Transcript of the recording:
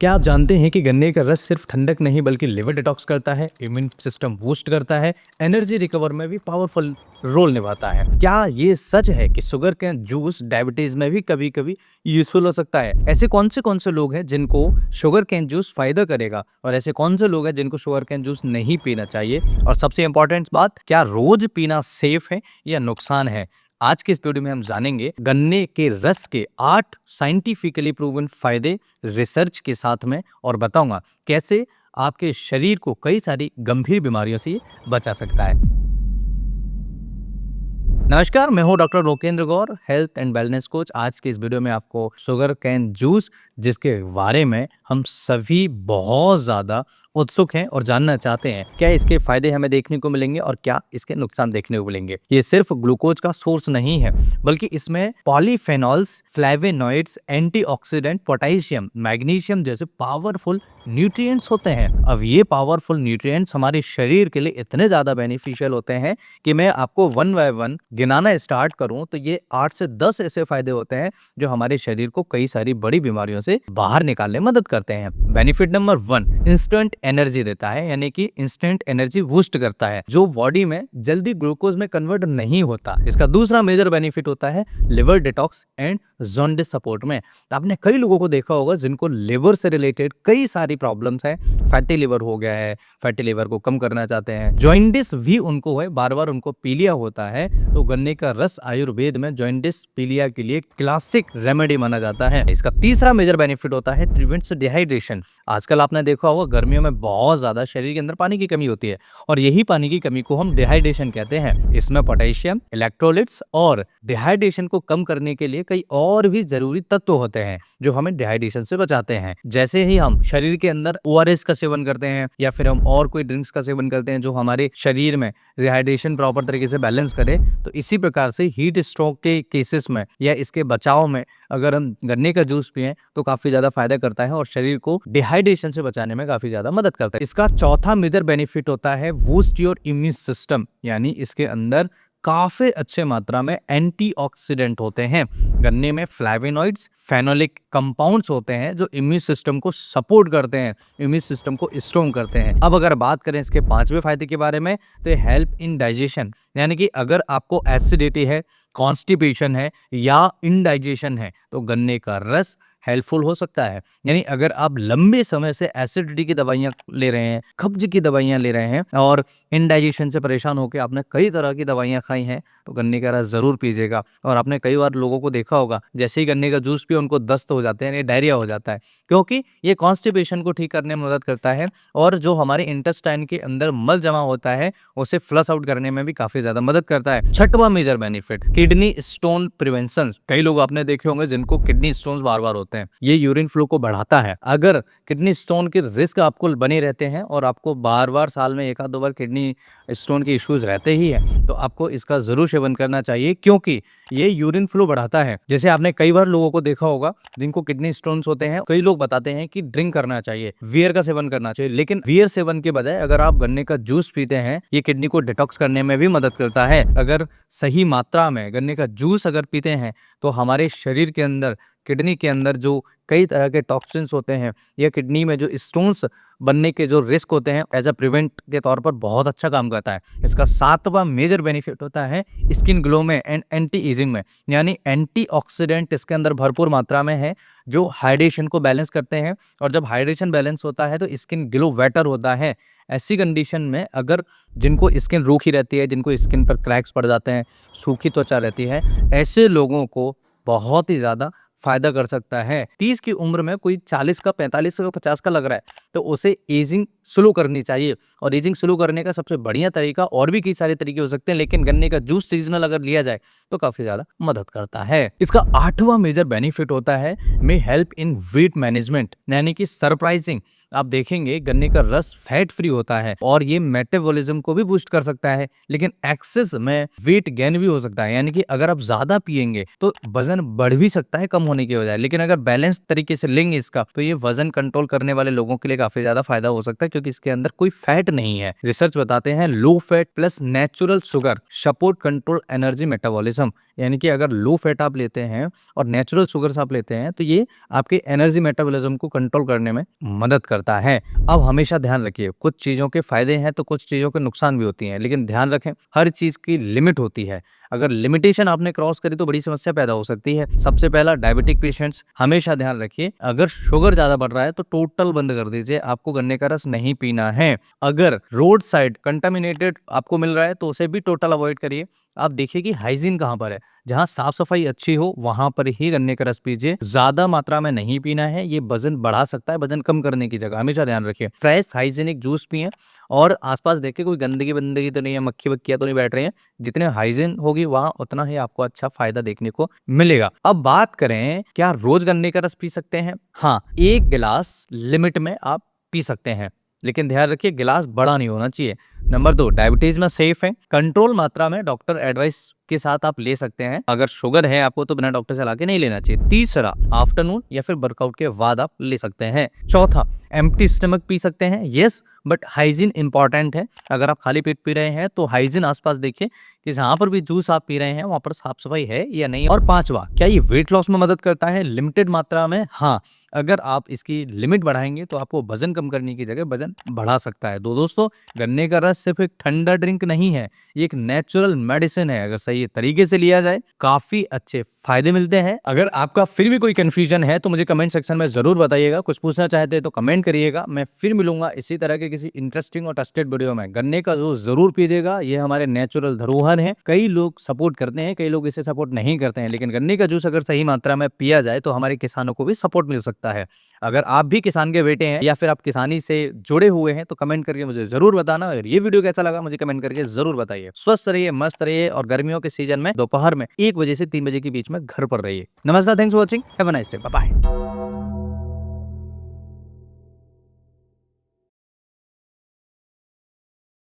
क्या आप जानते हैं कि गन्ने का रस सिर्फ ठंडक नहीं बल्कि लिवर डिटॉक्स करता है, इम्यून सिस्टम बूस्ट करता है, एनर्जी रिकवर में भी पावरफुल रोल निभाता है। क्या ये सच है कि शुगर कैन जूस डायबिटीज में भी कभी-कभी यूजफुल हो सकता है? ऐसे कौन से लोग हैं जिनको शुगर कैन जूस फायदा करेगा और ऐसे कौन से लोग हैं जिनको शुगर कैन जूस नहीं पीना चाहिए? और सबसे इंपॉर्टेंट बात, क्या रोज पीना सेफ है या नुकसान है? आज के इस वीडियो में हम जानेंगे गन्ने के रस के 8 साइंटिफिकली प्रूवन फायदे रिसर्च के साथ में, और बताऊंगा कैसे आपके शरीर को कई सारी गंभीर बीमारियों से ये बचा सकता है। नमस्कार, मैं हूं doctor Rokendra Gaur, health and wellness coach. आज के इस वीडियो में आपको शुगर कैन जूस, जिसके बारे में हम सभी बहुत ज़्यादा उत्सुक हैं और जानना चाहते हैं, क्या इसके फायदे हमें देखने को मिलेंगे और क्या इसके नुकसान देखने को मिलेंगे। ये सिर्फ ग्लूकोज का सोर्स नहीं है, बल्कि इसमें polyphenols, flavonoids, antioxidant, potassium, magnesium जैसे पावरफुल न्यूट्रिएंट्स होते हैं। अब ये पावरफुल न्यूट्रिएंट्स हमारे शरीर के लिए इतने ज़्यादा बेनिफिशियल होते हैं कि मैं आपको वन बाय वन गिनाना स्टार्ट करूं तो ये 8 से 10 ऐसे फायदे होते हैं जो हमारे शरीर को कई सारी बड़ी बीमारियों से बाहर निकालने में मदद करते हैं। बेनिफिट नंबर 1, इंस्टेंट एनर्जी देता है, यानी कि इंस्टेंट एनर्जी बूस्ट करता है जो बॉडी में जल्दी ग्लूकोज में कन्वर्ट नहीं होता। इसका दूसरा मेजर बेनिफिट होता है liver detox and jaundice support में। आपने कई लोगों को देखा होगा जिनको लिवर से रिलेटेड कई सारी प्रॉब्लम्स हैं। फैटी लिवर हो गया है, फैटी लिवर को कम करना चाहते हैं, जॉन्डिस भी उनको है, बार बार उनको पीलिया होता है, तो गन्ने का रस आयुर्वेद में जॉन्डिस पीलिया के लिए क्लासिक रेमेडी माना जाता है। इसका तीसरा मेजर बेनिफिट होता है प्रिवेंट्स डिहाइड्रेशन। आजकल आपने देखा होगा गर्मियों में बहुत ज्यादा शरीर के अंदर पानी की कमी होती है और यही पानी की कमी को हम डिहाइड्रेशन कहते हैं। इसमें पोटेशियम, इलेक्ट्रोलाइट्स और डिहाइड्रेशन को कम करने के लिए कई और भी जरूरी तत्व होते हैं जो हमें डिहाइड्रेशन से बचाते हैं। जैसे ही हम शरीर के अंदर ओआरएस का सेवन करते हैं या फिर हम और कोई ड्रिंक्स का सेवन करते हैं जो हमारे शरीर में डिहाइड्रेशन प्रॉपर तरीके से बैलेंस करे, तो इसी प्रकार से हीट स्ट्रोक के केसेस में या इसके बचाव में अगर हम गन्ने का जूस पिए तो काफी ज्यादा फायदा करता है और शरीर को डिहाइड्रेशन से बचाने में काफी ज्यादा मदद करता है। इसका चौथा मेजर बेनिफिट होता है बूस्ट योर इम्यून सिस्टम, यानी इसके अंदर काफी अच्छे मात्रा में एंटीऑक्सीडेंट होते हैं। गन्ने में फ्लेवोनॉइड्स, फेनोलिक कंपाउंड्स होते हैं जो इम्यून सिस्टम को सपोर्ट करते हैं, इम्यून सिस्टम को स्ट्रॉन्ग करते हैं। अब अगर बात करें इसके पांचवें फायदे के बारे में, तो हेल्प इन डाइजेशन, यानी कि अगर आपको एसिडिटी है, कॉन्स्टिपेशन है या इनडाइजेशन है तो गन्ने का रस हेल्पफुल हो सकता है। यानी अगर आप लंबे समय से एसिडिटी की दवाइयां ले रहे हैं, कब्ज की दवाइयां ले रहे हैं और इनडाइजेशन से परेशान होकर आपने कई तरह की दवाइयां खाई हैं, तो गन्ने का रस जरूर पीजिएगा। और आपने कई बार लोगों को देखा होगा जैसे ही गन्ने का जूस पिए उनको दस्त हो जाते हैं, यानी डायरिया हो जाता है, क्योंकि ये कॉन्स्टिपेशन को ठीक करने में मदद करता है और जो हमारे इंटेस्टाइन के अंदर मल जमा होता है उसे फ्लश आउट करने में भी काफी ज्यादा मदद करता है। छठवां major benefit, kidney stone prevention. कई लोग आपने देखे होंगे जिनको किडनी स्टोन्स बार बार होते हैं, ये यूरिन फ्लो को बढ़ाता है। अगर किडनी स्टोन के रिस्क आपको बने रहते हैं और आपको बार बार साल में एक आध दो बार किडनी स्टोन के इश्यूज रहते ही हैं, तो आपको इसका जरूर सेवन करना चाहिए क्योंकि ये यूरिन फ्लो बढ़ाता है। जैसे आपने कई बार लोगों को देखा होगा जिनको किडनी स्टोन्स होते हैं, कई लोग बताते हैं कि ड्रिंक करना चाहिए, बियर का सेवन करना चाहिए, लेकिन बियर सेवन के बजाय अगर आप गन्ने का जूस पीते हैं, ये किडनी को डिटॉक्स करने में भी मदद करता है। अगर सही मात्रा में गन्ने का जूस अगर पीते हैं तो हमारे शरीर के अंदर, किडनी के अंदर जो कई तरह के टॉक्सिन्स होते हैं या किडनी में जो स्टोन्स बनने के जो रिस्क होते हैं, एज अ प्रिवेंट के तौर पर बहुत अच्छा काम करता है। इसका सातवां मेजर बेनिफिट होता है स्किन ग्लो में एंड एंटी एजिंग में, यानी एंटीऑक्सीडेंट इसके अंदर भरपूर मात्रा में है जो हाइड्रेशन को बैलेंस करते हैं, और जब हाइड्रेशन बैलेंस होता है तो स्किन ग्लो बेटर होता है। ऐसी कंडीशन में अगर जिनको स्किन रूखी रहती है, जिनको स्किन पर क्रैक्स पड़ जाते हैं, सूखी त्वचा रहती है, ऐसे लोगों को बहुत ही ज़्यादा फायदा कर सकता है। 30 की उम्र में कोई 40 का, 45 का, 50 का लग रहा है तो उसे एजिंग स्लो करनी चाहिए, और एजिंग स्लो करने का सबसे बढ़िया तरीका, और भी कई सारे तरीके हो सकते हैं, लेकिन गन्ने का जूस सीजनल अगर लिया जाए तो काफी ज्यादा मदद करता है। इसका आठवां मेजर बेनिफिट होता है में हेल्प इन वेट मैनेजमेंट, यानी कि सरप्राइजिंग आप देखेंगे गन्ने का रस फैट फ्री होता है और ये मेटाबॉलिज्म को भी बूस्ट कर सकता है, लेकिन एक्सेस में वेट गेन भी हो सकता है, यानी कि अगर आप ज्यादा पिएंगे तो वजन बढ़ भी सकता है कम होने की बजाय, लेकिन अगर बैलेंस तरीके से लेंगे इसका तो ये वजन कंट्रोल करने वाले लोगों के लिए काफी ज्यादा फायदा हो सकता है क्योंकि इसके अंदर कोई फैट नहीं है। रिसर्च बताते हैं low fat plus natural sugar support control energy metabolism, यानी कि अगर लो फैट आप लेते हैं और नेचुरल शुगर्स आप लेते हैं तो ये आपके एनर्जी मेटाबॉलिज्म को कंट्रोल करने में मदद करता है। अब हमेशा ध्यान रखिए, कुछ चीज़ों के फायदे हैं तो कुछ चीज़ों के नुकसान भी होती हैं, लेकिन ध्यान रखें हर चीज़ की लिमिट होती है। अगर लिमिटेशन आपने क्रॉस करी तो बड़ी समस्या पैदा हो सकती है। सबसे पहला, डायबिटिक पेशेंट्स हमेशा ध्यान रखिए, अगर शुगर ज़्यादा बढ़ रहा है तो टोटल बंद कर दीजिए, आपको गन्ने का रस नहीं पीना है। अगर रोड साइड कंटामिनेटेड आपको मिल रहा है तो उसे भी टोटल अवॉइड करिए। आप देखिए कि हाइजीन कहाँ पर है, जहाँ साफ-सफाई अच्छी हो वहाँ पर ही गन्ने का रस पीजिए। ज़्यादा मात्रा में नहीं पीना है, ये वज़न बढ़ा सकता है, वज़न कम करने की जगह हमेशा ध्यान रखिए। फ्रेश हाइजीनिक जूस पिएँ और आस-पास देखिए कोई गंदगी-वंदगी तो नहीं है, मक्खी-वक्खियाँ तो नहीं बैठ रही हैं। जितने हाइजीन होगी वहाँ उतना ही आपको अच्छा फ़ायदा देखने को मिलेगा। अब बात करें, क्या रोज़ गन्ने का रस पी सकते हैं? हाँ, 1 गिलास लिमिट में आप पी सकते हैं, लेकिन ध्यान रखिए गिलास बड़ा नहीं होना चाहिए। नंबर 2, डायबिटीज में सेफ है, कंट्रोल मात्रा में डॉक्टर एडवाइस के साथ आप ले सकते हैं। अगर शुगर है आपको तो बिना डॉक्टर सलाह के नहीं लेना चाहिए। तीसरा, आफ्टरनून या फिर वर्कआउट के बाद आप ले सकते हैं। चौथा, एम्प्टी स्टमक पी सकते हैं, यस, बट हाइजीन इंपॉर्टेंट है। अगर आप खाली पेट पी रहे हैं तो हाइजीन आसपास देखिए कि जहां पर भी जूस आप पी रहे हैं वहां पर साफ सफाई है या नहीं। और पांचवा, क्या ये वेट लॉस में मदद करता है? लिमिटेड मात्रा में, हाँ। अगर आप इसकी लिमिट बढ़ाएंगे तो आपको वजन कम करने की जगह वजन बढ़ा सकता है। दोस्तों, गन्ने का रस सिर्फ एक ठंडा ड्रिंक नहीं है, ये एक नेचुरल मेडिसिन है। अगर सही तरीके से लिया जाए काफी अच्छे फायदे मिलते हैं। अगर आपका फिर भी कोई कंफ्यूजन है तो मुझे कमेंट सेक्शन में जरूर बताइएगा। कुछ पूछना चाहते हैं तो कमेंट करिएगा। मैं फिर मिलूंगा इसी तरह के किसी इंटरेस्टिंग और ट्रस्टेड वीडियो में। गन्ने का जूस जरूर पीजिएगा, ये हमारे नेचुरल धरोहर है। कई लोग सपोर्ट करते हैं, कई लोग इसे सपोर्ट नहीं करते हैं, लेकिन गन्ने का जूस अगर सही मात्रा में पिया जाए तो हमारे किसानों को भी सपोर्ट मिल सकता है। अगर आप भी किसान के बेटे हैं या फिर आप किसानी से जुड़े हुए हैं तो कमेंट करके मुझे जरूर बताना। और ये वीडियो कैसा लगा मुझे कमेंट करके जरूर बताइए। स्वस्थ रहिए, मस्त रहिए और गर्मियों के सीजन में दोपहर में 1 बजे से 3 बजे के बीच में घर पर रहिए। नमस्कार, thanks for watching, have a nice day, bye bye.